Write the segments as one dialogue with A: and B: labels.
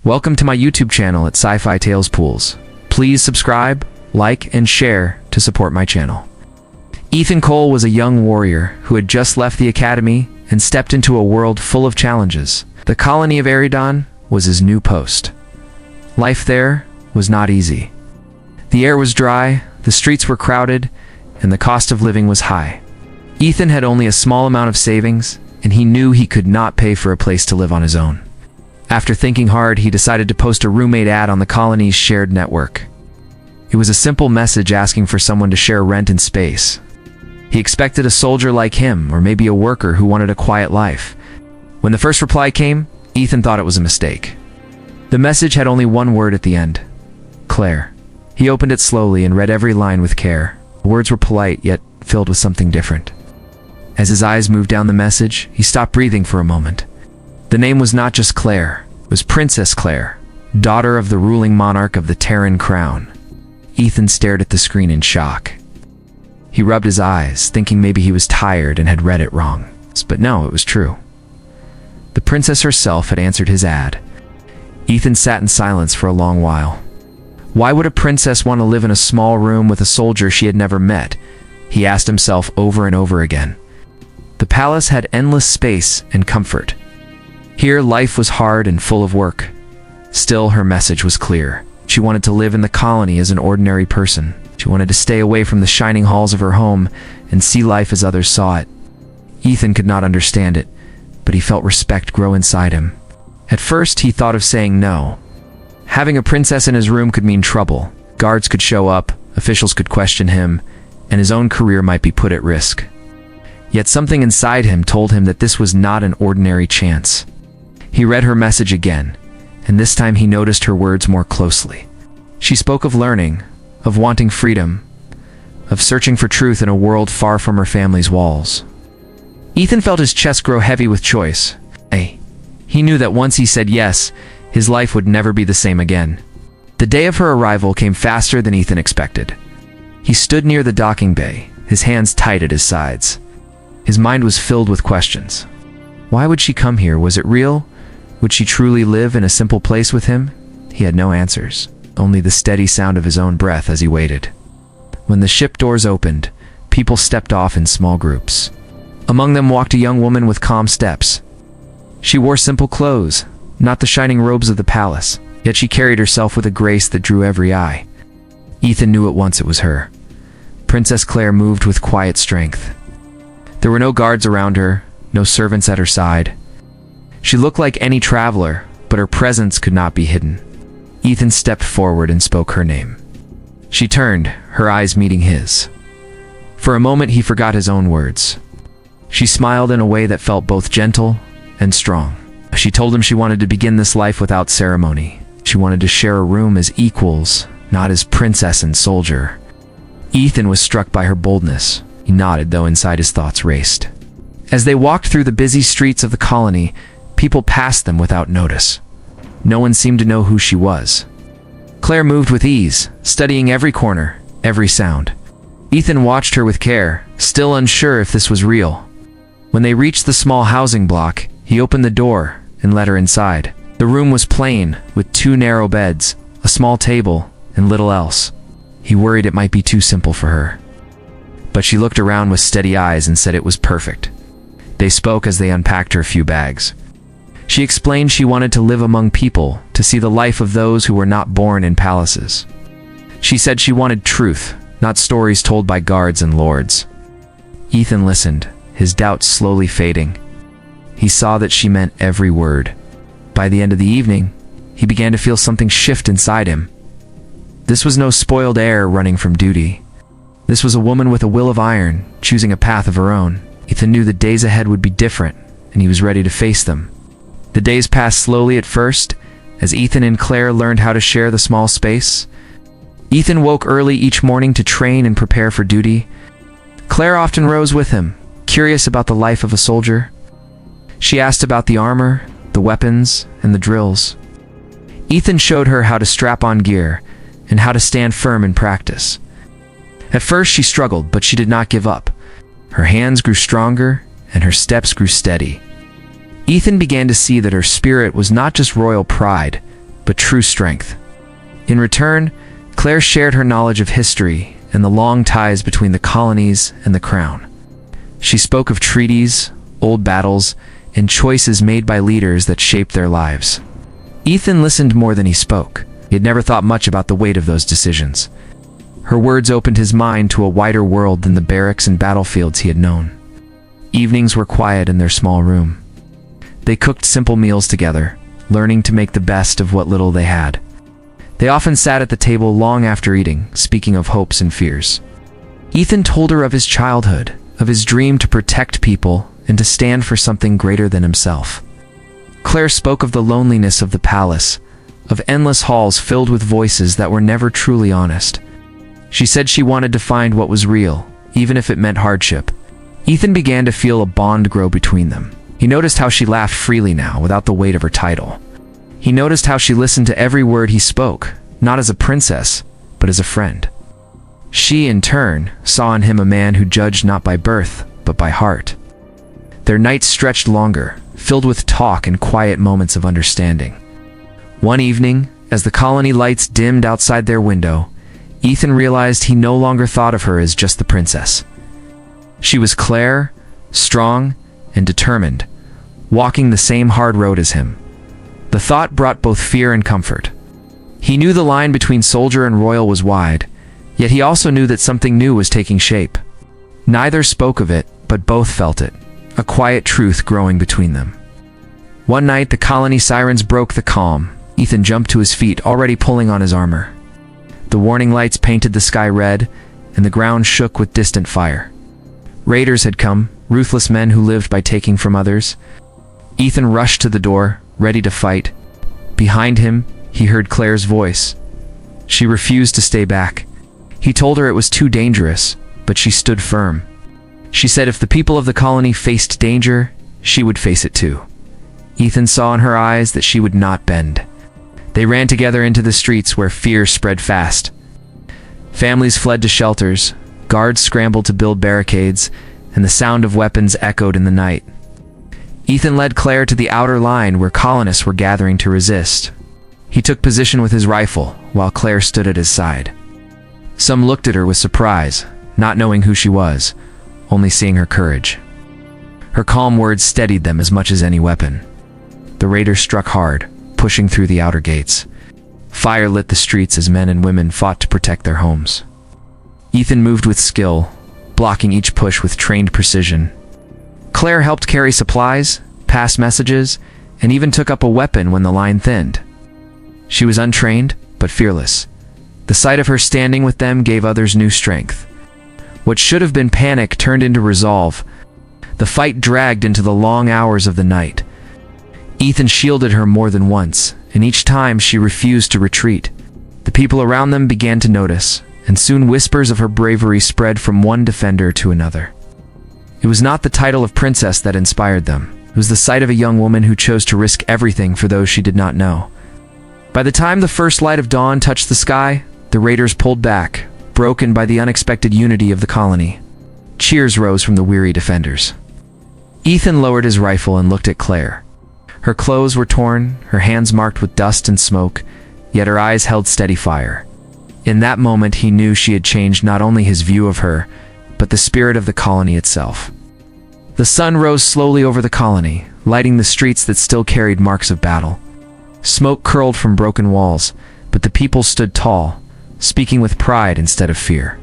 A: Welcome to my YouTube channel at Sci-Fi Tales Pools. Please subscribe, like, and share to support my channel. Ethan Cole was a young warrior who had just left the academy and stepped into a world full of challenges. The colony of Eridon was his new post. Life there was not easy. The air was dry, the streets were crowded, and the cost of living was high. Ethan had only a small amount of savings, and he knew he could not pay for a place to live on his own. After thinking hard, he decided to post a roommate ad on the colony's shared network. It was a simple message asking for someone to share rent and space. He expected a soldier like him, or maybe a worker who wanted a quiet life. When the first reply came, Ethan thought it was a mistake. The message had only one word at the end: Claire. He opened it slowly and read every line with care. The words were polite, yet filled with something different. As his eyes moved down the message, he stopped breathing for a moment. The name was not just Claire, it was Princess Claire, daughter of the ruling monarch of the Terran Crown. Ethan stared at the screen in shock. He rubbed his eyes, thinking maybe he was tired and had read it wrong. But no, it was true. The princess herself had answered his ad. Ethan sat in silence for a long while. Why would a princess want to live in a small room with a soldier she had never met? He asked himself over and over again. The palace had endless space and comfort. Here, life was hard and full of work. Still, her message was clear. She wanted to live in the colony as an ordinary person. She wanted to stay away from the shining halls of her home and see life as others saw it. Ethan could not understand it, but he felt respect grow inside him. At first, he thought of saying no. Having a princess in his room could mean trouble. Guards could show up, officials could question him, and his own career might be put at risk. Yet something inside him told him that this was not an ordinary chance. He read her message again, and this time he noticed her words more closely. She spoke of learning, of wanting freedom, of searching for truth in a world far from her family's walls. Ethan felt his chest grow heavy with choice. He knew that once he said yes, his life would never be the same again. The day of her arrival came faster than Ethan expected. He stood near the docking bay, his hands tight at his sides. His mind was filled with questions. Why would she come here? Was it real? Would she truly live in a simple place with him? He had no answers, only the steady sound of his own breath as he waited. When the ship doors opened, people stepped off in small groups. Among them walked a young woman with calm steps. She wore simple clothes, not the shining robes of the palace, yet she carried herself with a grace that drew every eye. Ethan knew at once it was her. Princess Claire moved with quiet strength. There were no guards around her, no servants at her side. She looked like any traveler, but her presence could not be hidden. Ethan stepped forward and spoke her name. She turned, her eyes meeting his. For a moment he forgot his own words. She smiled in a way that felt both gentle and strong. She told him she wanted to begin this life without ceremony. She wanted to share a room as equals, not as princess and soldier. Ethan was struck by her boldness. He nodded, though inside his thoughts raced. As they walked through the busy streets of the colony, people passed them without notice. No one seemed to know who she was. Claire moved with ease, studying every corner, every sound. Ethan watched her with care, still unsure if this was real. When they reached the small housing block, he opened the door and let her inside. The room was plain, with 2 narrow beds, a small table, and little else. He worried it might be too simple for her. But she looked around with steady eyes and said it was perfect. They spoke as they unpacked her few bags. She explained she wanted to live among people, to see the life of those who were not born in palaces. She said she wanted truth, not stories told by guards and lords. Ethan listened, his doubts slowly fading. He saw that she meant every word. By the end of the evening, he began to feel something shift inside him. This was no spoiled heir running from duty. This was a woman with a will of iron, choosing a path of her own. Ethan knew the days ahead would be different, and he was ready to face them. The days passed slowly at first, as Ethan and Claire learned how to share the small space. Ethan woke early each morning to train and prepare for duty. Claire often rose with him, curious about the life of a soldier. She asked about the armor, the weapons, and the drills. Ethan showed her how to strap on gear and how to stand firm in practice. At first she struggled, but she did not give up. Her hands grew stronger and her steps grew steady. Ethan began to see that her spirit was not just royal pride, but true strength. In return, Claire shared her knowledge of history and the long ties between the colonies and the crown. She spoke of treaties, old battles, and choices made by leaders that shaped their lives. Ethan listened more than he spoke. He had never thought much about the weight of those decisions. Her words opened his mind to a wider world than the barracks and battlefields he had known. Evenings were quiet in their small room. They cooked simple meals together, learning to make the best of what little they had. They often sat at the table long after eating, speaking of hopes and fears. Ethan told her of his childhood, of his dream to protect people and to stand for something greater than himself. Claire spoke of the loneliness of the palace, of endless halls filled with voices that were never truly honest. She said she wanted to find what was real, even if it meant hardship. Ethan began to feel a bond grow between them. He noticed how she laughed freely now, without the weight of her title. He noticed how she listened to every word he spoke, not as a princess, but as a friend. She, in turn, saw in him a man who judged not by birth, but by heart. Their nights stretched longer, filled with talk and quiet moments of understanding. One evening, as the colony lights dimmed outside their window, Ethan realized he no longer thought of her as just the princess. She was Claire, strong and determined, walking the same hard road as him. The thought brought both fear and comfort. He knew the line between soldier and royal was wide, yet he also knew that something new was taking shape. Neither spoke of it, but both felt it, a quiet truth growing between them. One night, the colony sirens broke the calm. Ethan jumped to his feet, already pulling on his armor. The warning lights painted the sky red, and the ground shook with distant fire. Raiders had come, ruthless men who lived by taking from others. Ethan rushed to the door, ready to fight. Behind him, he heard Claire's voice. She refused to stay back. He told her it was too dangerous, but she stood firm. She said if the people of the colony faced danger, she would face it too. Ethan saw in her eyes that she would not bend. They ran together into the streets where fear spread fast. Families fled to shelters, guards scrambled to build barricades, and the sound of weapons echoed in the night. Ethan led Claire to the outer line where colonists were gathering to resist. He took position with his rifle, while Claire stood at his side. Some looked at her with surprise, not knowing who she was, only seeing her courage. Her calm words steadied them as much as any weapon. The raiders struck hard, pushing through the outer gates. Fire lit the streets as men and women fought to protect their homes. Ethan moved with skill, blocking each push with trained precision. Claire helped carry supplies, pass messages, and even took up a weapon when the line thinned. She was untrained, but fearless. The sight of her standing with them gave others new strength. What should have been panic turned into resolve. The fight dragged into the long hours of the night. Ethan shielded her more than once, and each time she refused to retreat. The people around them began to notice, and soon whispers of her bravery spread from one defender to another. It was not the title of princess that inspired them. It was the sight of a young woman who chose to risk everything for those she did not know. By the time the first light of dawn touched the sky, the raiders pulled back, broken by the unexpected unity of the colony. Cheers rose from the weary defenders. Ethan lowered his rifle and looked at Claire. Her clothes were torn, her hands marked with dust and smoke, yet her eyes held steady fire. In that moment he knew she had changed not only his view of her, but the spirit of the colony itself. The sun rose slowly over the colony, lighting the streets that still carried marks of battle. Smoke curled from broken walls, but the people stood tall, speaking with pride instead of fear.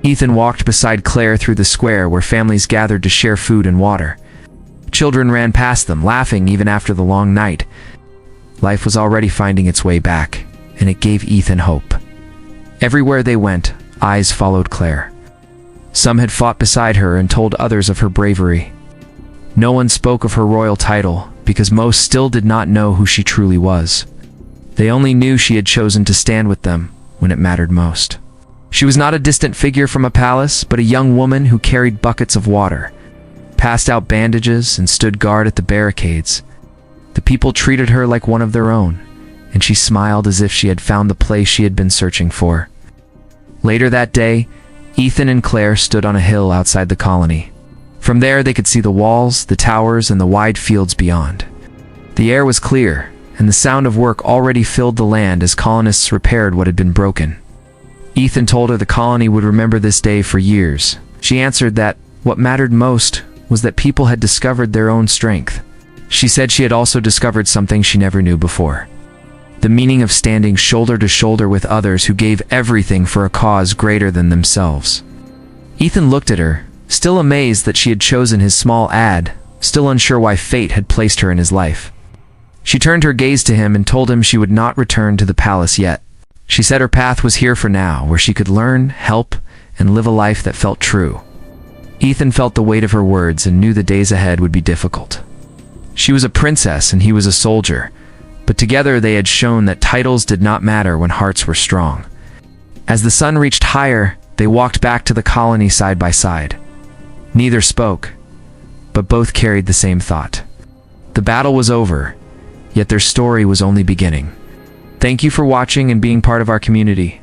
A: Ethan walked beside Claire through the square where families gathered to share food and water. Children ran past them, laughing even after the long night. Life was already finding its way back, and it gave Ethan hope. Everywhere they went, eyes followed Claire. Some had fought beside her and told others of her bravery. No one spoke of her royal title, because most still did not know who she truly was. They only knew she had chosen to stand with them when it mattered most. She was not a distant figure from a palace, but a young woman who carried buckets of water, passed out bandages, and stood guard at the barricades. The people treated her like one of their own, and she smiled as if she had found the place she had been searching for. Later that day, Ethan and Claire stood on a hill outside the colony. From there they could see the walls, the towers, and the wide fields beyond. The air was clear, and the sound of work already filled the land as colonists repaired what had been broken. Ethan told her the colony would remember this day for years. She answered that what mattered most was that people had discovered their own strength. She said she had also discovered something she never knew before: the meaning of standing shoulder to shoulder with others who gave everything for a cause greater than themselves. Ethan looked at her, still amazed that she had chosen his small ad, still unsure why fate had placed her in his life. She turned her gaze to him and told him she would not return to the palace yet. She said her path was here for now, where she could learn, help, and live a life that felt true. Ethan felt the weight of her words and knew the days ahead would be difficult. She was a princess and he was a soldier, but together they had shown that titles did not matter when hearts were strong. As the sun reached higher, they walked back to the colony side by side. Neither spoke, but both carried the same thought. The battle was over, yet their story was only beginning. Thank you for watching and being part of our community.